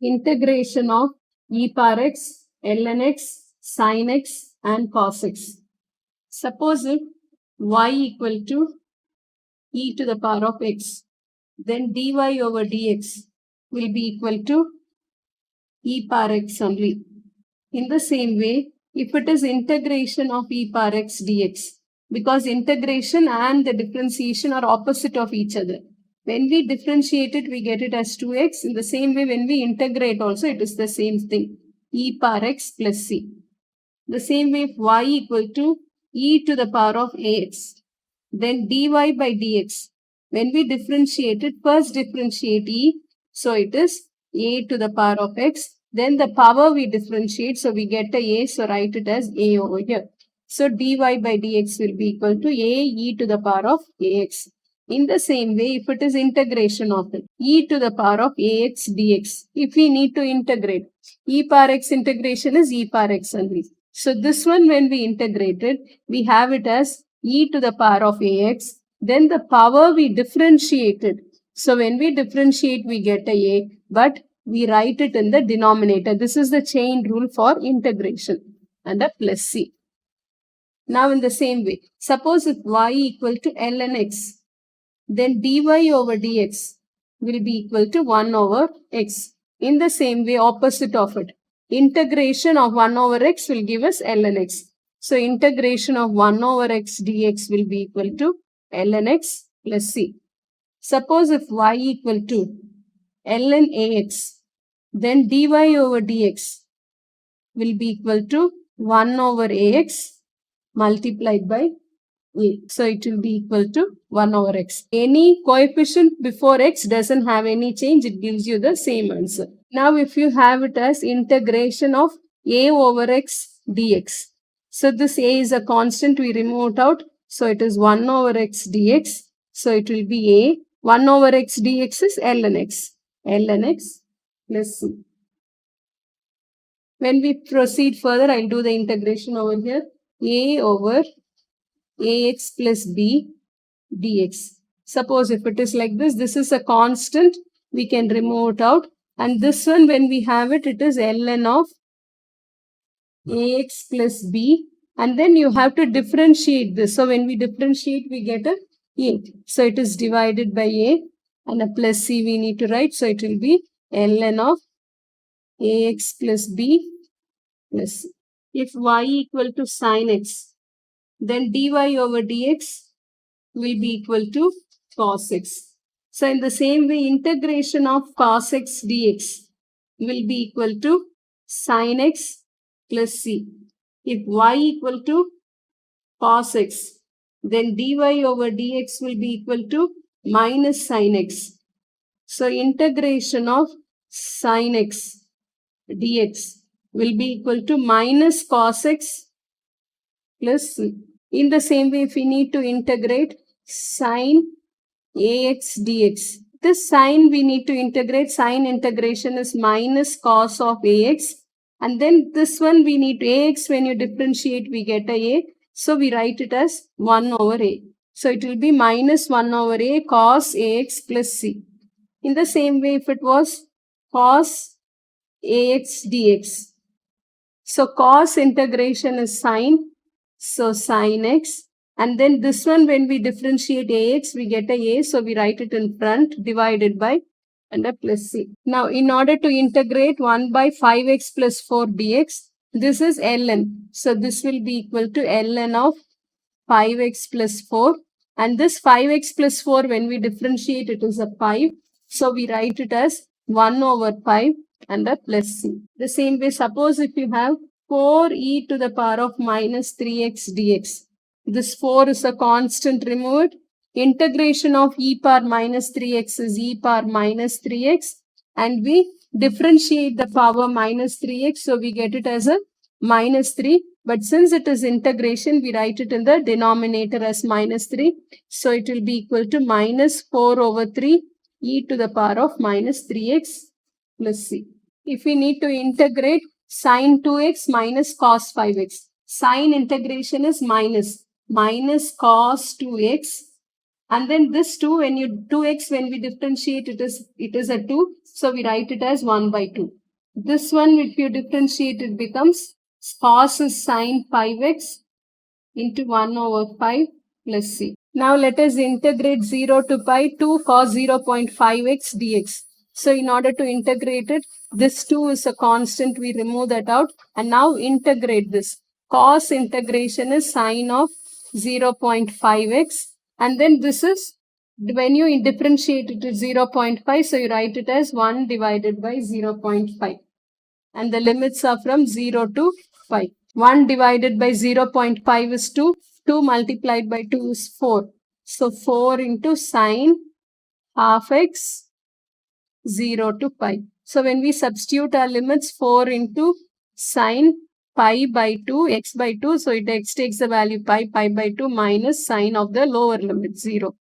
integration of e power x, ln x, sin x and cos x. Suppose if y equal to e to the power of x, then dy over dx will be equal to e power x only. In the same way, if it is integration of e power x dx, because integration and the differentiation are opposite of each other. When we differentiate it, we get it as 2x. In the same way, when we integrate also, it is the same thing, e power x plus c. The same way, if y equal to e to the power of ax, then dy by dx. When we differentiate it, first differentiate e, so it is a to the power of x. Then the power we differentiate, so we get a, so write it as a over here. So dy by dx will be equal to a e to the power of ax. In the same way, if it is integration of it, e to the power of ax dx, if we need to integrate, e power x integration is e power x only. So this one, when we integrate it, we have it as e to the power of ax. Then the power we differentiated. So when we differentiate, we get a, but we write it in the denominator. This is the chain rule for integration, and a plus c. Now in the same way, suppose if y equal to ln x, then dy over dx will be equal to 1 over x. In the same way, opposite of it, integration of 1 over x will give us ln x. So integration of 1 over x dx will be equal to ln x plus c. Suppose if y equal to ln ax, then dy over dx will be equal to 1 over ax multiplied by a. So it will be equal to 1 over x. Any coefficient before x doesn't have any change. It gives you the same answer. Now if you have it as integration of a over x dx. So this a is a constant. We remove it out. So it is 1 over x dx. So it will be a. 1 over x dx is ln x. ln x plus c. When we proceed further, I'll do the integration over here. A over ax plus b dx. Suppose if it is like this, this is a constant, we can remove it out. And this one, when we have it, it is ln of ax plus b. And then you have to differentiate this. So when we differentiate, we get a a. So it is divided by a, and a plus c we need to write. So it will be ln of ax plus b plus c. If y equal to sin x, then dy over dx will be equal to cos x. So in the same way, integration of cos x dx will be equal to sin x plus c. If y equal to cos x, then dy over dx will be equal to minus sin x. So integration of sin x dx will be equal to minus cos x plus c. In the same way, if we need to integrate sin ax dx, this sign we need to integrate. Sin integration is minus cos of ax. And then this one we need to ax, when you differentiate, we get a. So we write it as 1 over a. So it will be minus 1 over a cos ax plus c. In the same way, if it was cos ax dx, so cos integration is sin. So sin x, and then this one, when we differentiate ax, we get a, so we write it in front, divided by and a plus c. Now in order to integrate 1 by 5x plus 4 dx, this is ln. So this will be equal to ln of 5x plus 4, and this 5x plus 4, when we differentiate, it is a 5. So we write it as 1 over 5 and a plus c. The same way, suppose if you have 4e to the power of minus 3x dx. This 4 is a constant, removed. Integration of e power minus 3x is e power minus 3x. And we differentiate the power minus 3x. So we get it as a minus 3. But since it is integration, we write it in the denominator as minus 3. So it will be equal to minus 4 over 3 e to the power of minus 3x plus c. If we need to integrate sin 2x minus cos 5x. Sin integration is minus cos 2x. And then this 2, when we differentiate, it is a 2. So we write it as 1 by 2. This one, if you differentiate, it becomes cos is sine 5x into 1 over 5 plus c. Now let us integrate 0 to pi 2 cos 0.5x dx. So in order to integrate it, this 2 is a constant, we remove that out, and now integrate this. Cos integration is sine of 0.5x, and then this is, when you differentiate it to 0.5, so you write it as 1 divided by 0.5. And the limits are from 0 to pi. 1 divided by 0.5 is 2. 2 multiplied by 2 is 4. So 4 into sine half x 0 to pi. So when we substitute our limits, 4 into sine pi by 2, x by 2. So x takes the value pi by 2 minus sine of the lower limit 0.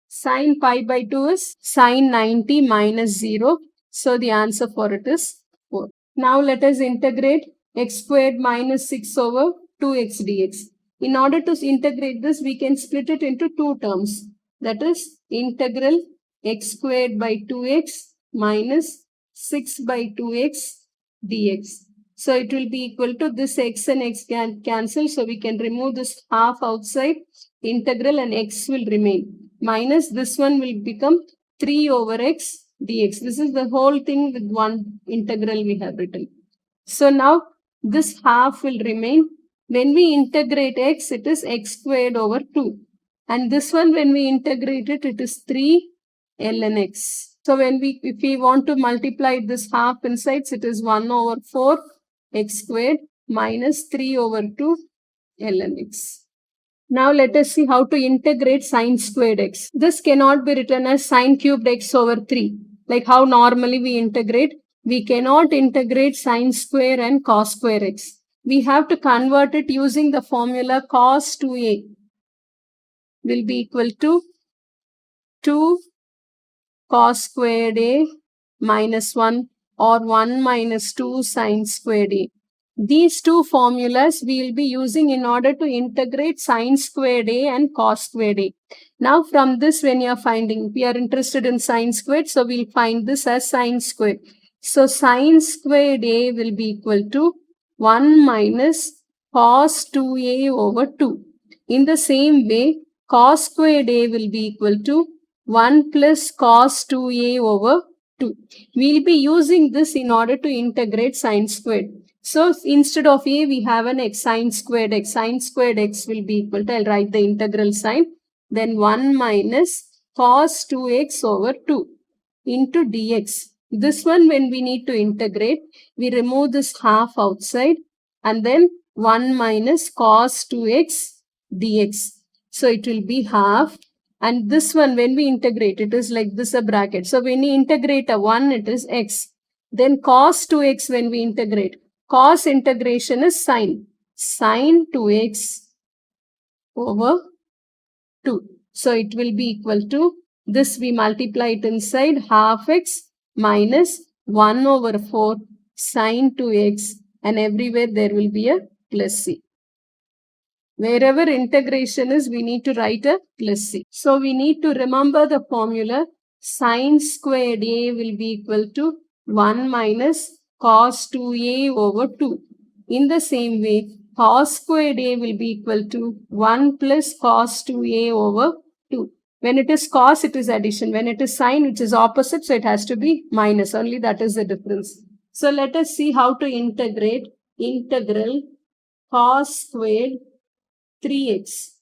Sine pi by 2 is sine 90 minus 0. So the answer for it is 4. Now let us integrate x squared minus 6 over 2x dx. In order to integrate this, we can split it into two terms. That is integral x squared by 2x minus 6 by 2x dx. So it will be equal to this x and x can cancel. So we can remove this half outside. Integral and x will remain. Minus this one will become 3 over x dx. This is the whole thing with one integral we have written. So now this half will remain. When we integrate x, it is x squared over 2. And this one, when we integrate it, it is 3 ln x. So if we want to multiply this half inside, it is 1 over 4 x squared minus 3 over 2 ln x. Now let us see how to integrate sine squared x. This cannot be written as sine cubed x over 3. Like how normally we integrate. We cannot integrate sine square and cos square x. We have to convert it using the formula cos 2a will be equal to 2 cos squared a minus 1 or 1 minus 2 sine squared a. These two formulas we will be using in order to integrate sine squared a and cos squared a. Now from this, when you are finding, we are interested in sine squared, so we'll find this as sine squared. So sine squared a will be equal to 1 minus cos 2a over 2. In the same way, cos squared a will be equal to 1 plus cos 2a over 2. We'll be using this in order to integrate sine squared. So instead of a, we have an x sine squared x. Sine squared x will be equal to, I'll write the integral sign, then 1 minus cos 2x over 2 into dx. This one, when we need to integrate, we remove this half outside and then 1 minus cos 2x dx. So it will be half. And this one, when we integrate, it is like this a bracket. So when we integrate a 1, it is x. Then cos 2x when we integrate. Cos integration is sine. Sine 2x over 2. So it will be equal to, this we multiply it inside, half x minus 1 over 4 sine 2x, and everywhere there will be a plus c. Wherever integration is, we need to write a plus c. So we need to remember the formula. Sine squared a will be equal to 1 minus cos 2a over 2. In the same way, cos squared a will be equal to 1 plus cos 2a over 2. When it is cos, it is addition. When it is sine, which is opposite, so it has to be minus. Only that is the difference. So let us see how to integrate integral cos squared 3x.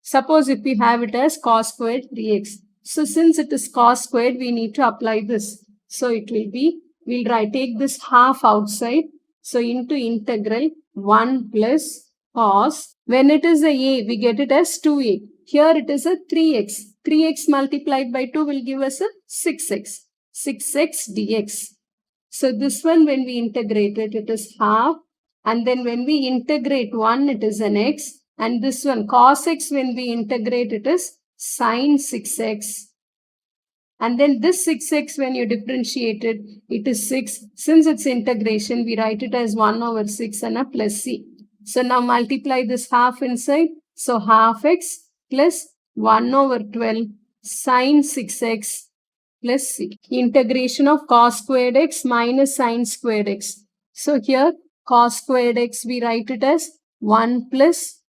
Suppose if we have it as cos squared 3x. So since it is cos squared, we need to apply this. So it will be, we'll take this half outside. So into integral 1 plus cos. When it is a, we get it as 2a. Here it is a 3x. 3x multiplied by 2 will give us a 6x. 6x dx. So this one, when we integrate it, it is half. And then when we integrate 1, it is an x. And this one, cos x, when we integrate, it is sine 6x. And then this 6x, when you differentiate it, it is 6. Since it's integration, we write it as 1 over 6 and a plus c. So now multiply this half inside. So half x plus 1 over 12 sine 6x plus c. Integration of cos squared x minus sin squared x. So here cos squared x, we write it as 1 plus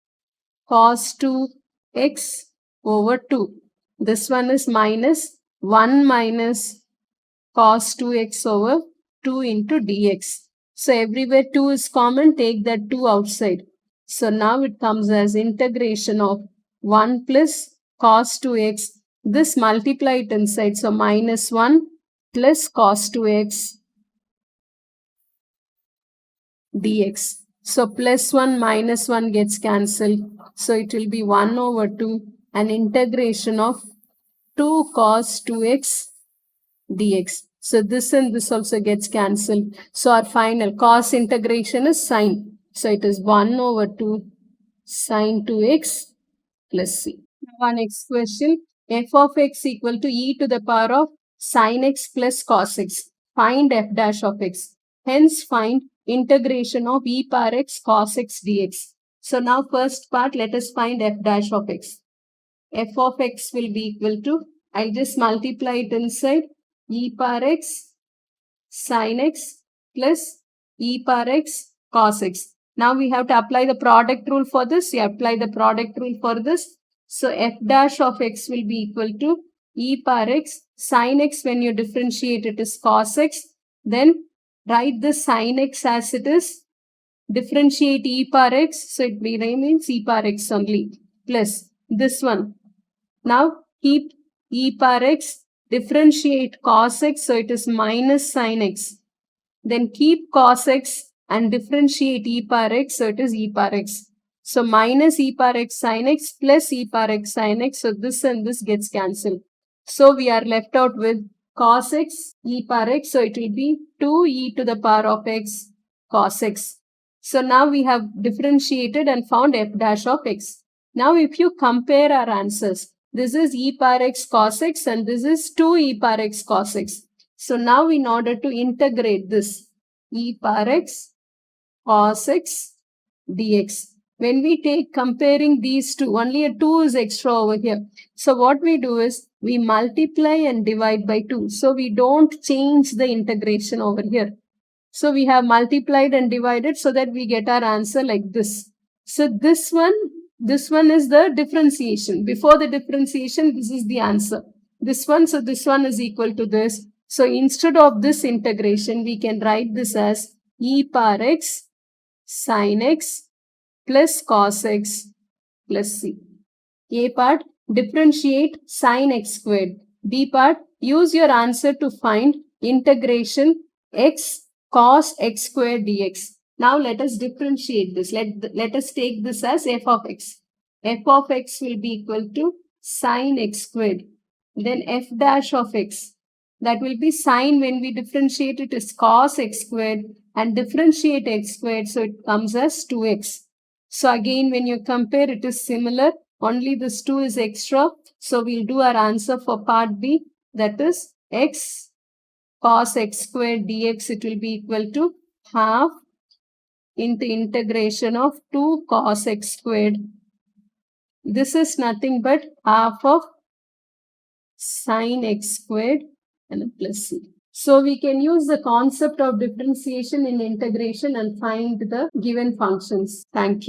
cos 2x over 2. This one is minus 1 minus cos 2x over 2 into dx. So everywhere 2 is common, take that 2 outside. So now it comes as integration of 1 plus cos 2x. This multiplied inside, so minus 1 plus cos 2x dx. So plus 1 minus 1 gets cancelled. So it will be 1 over 2 and integration of 2 cos 2x dx. So this and this also gets cancelled. So our final cos integration is sine. So it is 1 over 2 sine 2x plus c. Now our next question. F of x equal to e to the power of sine x plus cos x. Find f dash of x. Hence find integration of e power x cos x dx. So now first part, let us find f dash of x. F of x will be equal to, I'll just multiply it inside, e power x sin x plus e power x cos x. Now we have to apply the product rule for this. You apply the product rule for this. So f dash of x will be equal to e power x sin x. When you differentiate it is cos x. Then write the sin x as it is. Differentiate e power x. So it remains e power x only. Plus this one. Now keep e power x. Differentiate cos x. So it is minus sin x. Then keep cos x and differentiate e power x. So it is e power x. So minus e power x sin x plus e power x sin x. So this and this gets cancelled. So we are left out with cos x e power x. So it will be 2 e to the power of x cos x. So now we have differentiated and found f dash of x. Now if you compare our answers, this is e power x cos x and this is 2 e power x cos x. So now in order to integrate this, e power x cos x dx. When we take comparing these two, only a 2 is extra over here. So what we do is we multiply and divide by 2. So we don't change the integration over here. So we have multiplied and divided so that we get our answer like this. So this one is the differentiation. Before the differentiation, this is the answer. This one, so this one is equal to this. So instead of this integration, we can write this as e power x sin x plus cos x plus c. A part, differentiate sin x squared. B part, use your answer to find integration x cos x squared dx. Now let us differentiate this. Let us take this as f of x. F of x will be equal to sin x squared. Then f dash of x. That will be sine. When we differentiate it is cos x squared and differentiate x squared. So it comes as 2x. So again when you compare it is similar. Only this 2 is extra. So we'll do our answer for part B. That is x cos x squared dx. It will be equal to half into integration of 2 cos x squared. This is nothing but half of sin x squared and a plus c. So we can use the concept of differentiation in integration and find the given functions. Thank you.